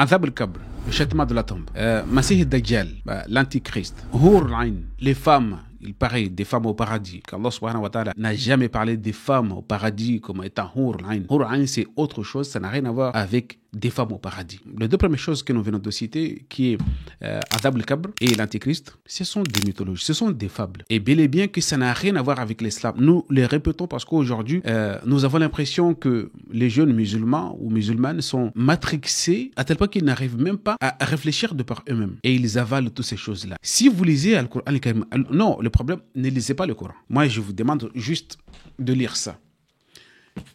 Azab al-Qabr, le châtiment de la tombe. Masih al-Dajjal, l'antichrist. Hur al-Ain, les femmes. Il paraît des femmes au paradis. Qu'Allah subhanahu wa ta'ala n'a jamais parlé des femmes au paradis comme étant Hur al-Ain. Hur al-Ain, c'est autre chose, ça n'a rien à voir avec des femmes au paradis. Les deux premières choses que nous venons de citer, qui est Azab al-Qabr et l'antichrist, ce sont des mythologies, ce sont des fables. Et bel et bien que ça n'a rien à voir avec l'islam. Nous les répétons parce qu'aujourd'hui, nous avons l'impression que les jeunes musulmans ou musulmanes sont matrixés à tel point qu'ils n'arrivent même pas à réfléchir de par eux-mêmes. Et ils avalent toutes ces choses-là. Si vous lisez Al-Qur'an al-Karim, non, le problème, ne lisez pas le Coran. Moi, je vous demande juste de lire ça.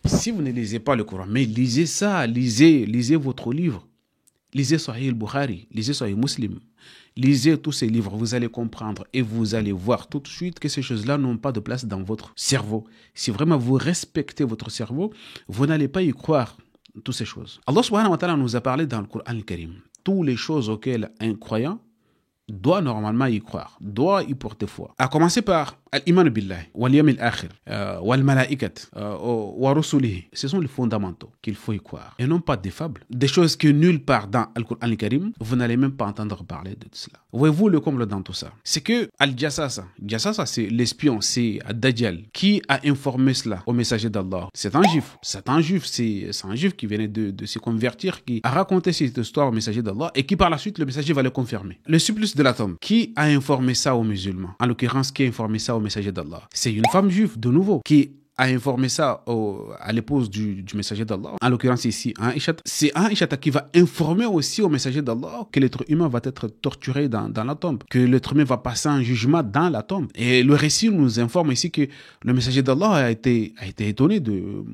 Si vous ne lisez pas le Coran, mais lisez ça, lisez votre livre. Lisez Sahih al-Bukhari, lisez Sahih Muslim. Lisez tous ces livres, vous allez comprendre et vous allez voir tout de suite que ces choses-là n'ont pas de place dans votre cerveau. Si vraiment vous respectez votre cerveau, vous n'allez pas y croire toutes ces choses. Allah subhanahu wa ta'ala nous a parlé dans le Coran al-Karim. Toutes les choses auxquelles un croyant doit normalement y croire, doit y porter foi. À commencer par al-iman billahi, wal yawm al-akhir, wal malaikat, wa rusulihi. Ce sont les fondamentaux qu'il faut y croire. Et non pas des fables. Des choses que nulle part dans Al-Qur'an al-Karim, vous n'allez même pas entendre parler de cela. Voyez-vous le comble dans tout ça? C'est que Al-Jassasa, c'est l'espion, c'est Ad-Dajjal, qui a informé cela au messager d'Allah. C'est un juif. C'est un juif qui venait de se convertir, qui a raconté cette histoire au messager d'Allah et qui par la suite, le messager va le confirmer. Le supplice de la tombe. Qui a informé ça aux musulmans? En l'occurrence, qui a informé ça au messager d'Allah? C'est une femme juive, de nouveau, qui a informé ça à l'épouse du messager d'Allah. En l'occurrence ici, Aïcha. C'est Aïcha qui va informer aussi au messager d'Allah que l'être humain va être torturé dans la tombe, que l'être humain va passer un jugement dans la tombe. Et le récit nous informe ici que le messager d'Allah a été étonné de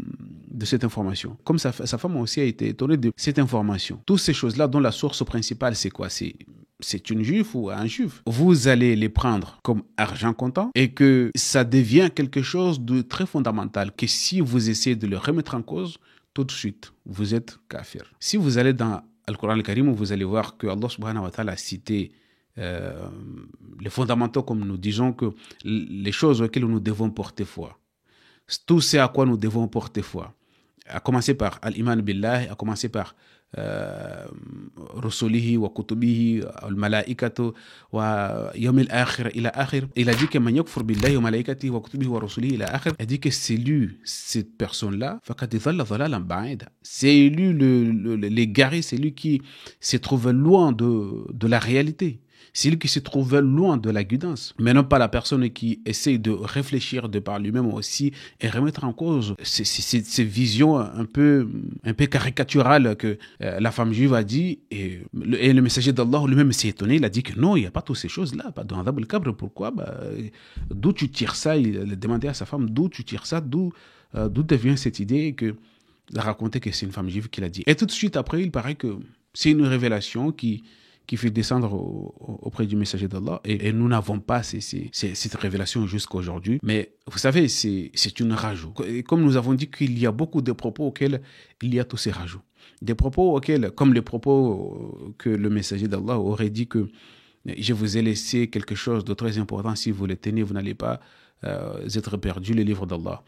cette information. Comme sa femme aussi a été étonnée de cette information. Toutes ces choses-là dont la source principale, c'est quoi? C'est une juive ou un juif. Vous allez les prendre comme argent comptant et que ça devient quelque chose de très fondamental, que si vous essayez de le remettre en cause, tout de suite, vous êtes kafir. Si vous allez dans Al-Qur'an al-Karim, vous allez voir que Allah subhanahu wa ta'ala a cité les fondamentaux, comme nous disons, que les choses auxquelles nous devons porter foi. Tout ce à quoi nous devons porter foi. À commencer par Al-Iman Billah, à commencer par Rusulihi wa Kutubihi, Al-Malaikatu wa Yawm al-Akhir ila akhir. Il a dit que man yakfur billahi wa malaikatihi wa kutubihi wa rusulihi ila akhir. Il a dit que c'est lui, cette personne-là, faqad dhalla dhalalan ba'ida. C'est lui l'égaré, c'est lui qui se trouve loin de la réalité. C'est lui qui se trouve loin de la guidance, mais non pas la personne qui essaye de réfléchir de par lui-même aussi et remettre en cause ces visions un peu caricaturales que la femme juive a dit. Et le messager d'Allah lui-même s'est étonné, il a dit que non, il n'y a pas toutes ces choses-là, pas dans Azab al-Qabr. Pourquoi? D'où tu tires ça? Il a demandé à sa femme, d'où tu tires ça? D'où te vient cette idée que de raconter que c'est une femme juive qui l'a dit? Et tout de suite après, il paraît que c'est une révélation qui fait descendre auprès du messager d'Allah. Et nous n'avons pas cette révélation jusqu'à aujourd'hui. Mais vous savez, c'est une rajout. Et comme nous avons dit qu'il y a beaucoup de propos auxquels il y a tous ces rajouts. Des propos auxquels, comme les propos que le messager d'Allah aurait dit que je vous ai laissé quelque chose de très important, si vous le tenez, vous n'allez pas être perdu, le livre d'Allah.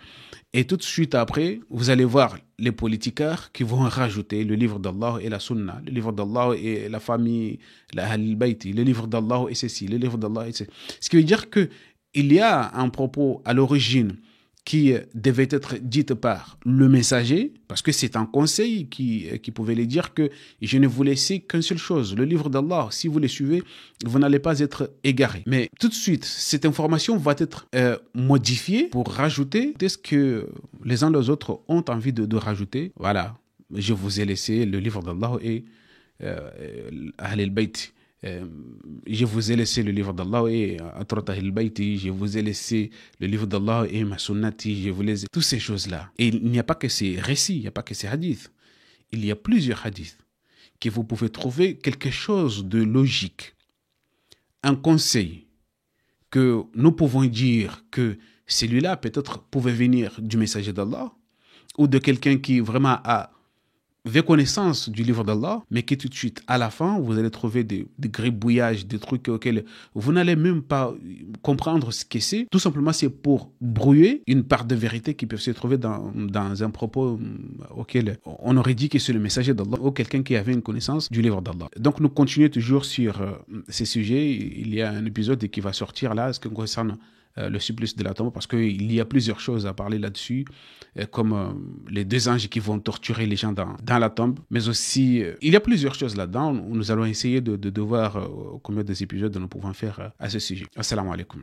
Et tout de suite après, vous allez voir les politicards qui vont rajouter le livre d'Allah et la sunna, le livre d'Allah et la famille, la Ahl Bayti, le livre d'Allah et ceci, le livre d'Allah et ceci. Ce qui veut dire que il y a un propos à l'origine qui devait être dite par le messager, parce que c'est un conseil qui pouvait lui dire que je ne vous laisse qu'une seule chose, le livre d'Allah. Si vous le suivez, vous n'allez pas être égaré. Mais tout de suite, cette information va être modifiée pour rajouter ce que les uns les autres ont envie de rajouter. Voilà, je vous ai laissé le livre d'Allah et Ahl al-Bayt. Je vous ai laissé le livre d'Allah et Atrat Ahl al-Bayti, je vous ai laissé le livre d'Allah et ma sunnati, je vous laisse toutes ces choses-là. Et il n'y a pas que ces récits, il n'y a pas que ces hadiths. Il y a plusieurs hadiths que vous pouvez trouver quelque chose de logique. Un conseil que nous pouvons dire que celui-là peut-être pouvait venir du messager d'Allah ou de quelqu'un qui vraiment a connaissance du livre d'Allah, mais que tout de suite, à la fin, vous allez trouver des gribouillages, des trucs auxquels vous n'allez même pas comprendre ce que c'est. Tout simplement, c'est pour brouiller une part de vérité qui peut se trouver dans un propos auquel on aurait dit que c'est le messager d'Allah ou quelqu'un qui avait une connaissance du livre d'Allah. Donc, nous continuons toujours sur ces sujets. Il y a un épisode qui va sortir là, ce qui concerne le supplice de la tombe, parce qu'il y a plusieurs choses à parler là-dessus, comme les 2 anges qui vont torturer les gens dans la tombe, mais aussi, il y a plusieurs choses là-dedans. Nous allons essayer de voir combien d'épisodes nous pouvons faire à ce sujet. Assalamu alaikum.